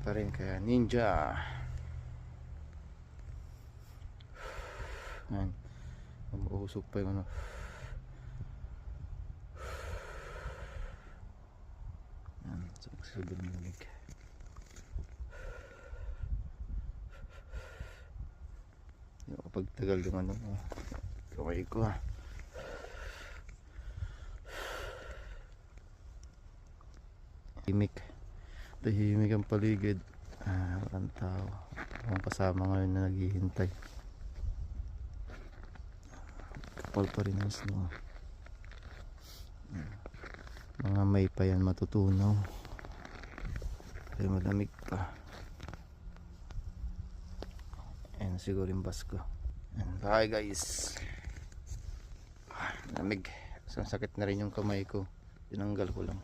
pa rin kaya ninja. Ayan, umuusok pa yung ano. Ayan, sagsagod ng lamig. Yung kapag tagal yung ano, kamay ko ha. Tahimik ang paligid. Walang tao. Ang kasama ngayon na naghihintay. Kapal pa rin ang snow. Mga may pa yan matutunaw. Kaya malamig pa. Ayan siguro yung bus ko. Hi guys. Malamig. Sakit na rin yung kamay ko. Tinanggal ko lang.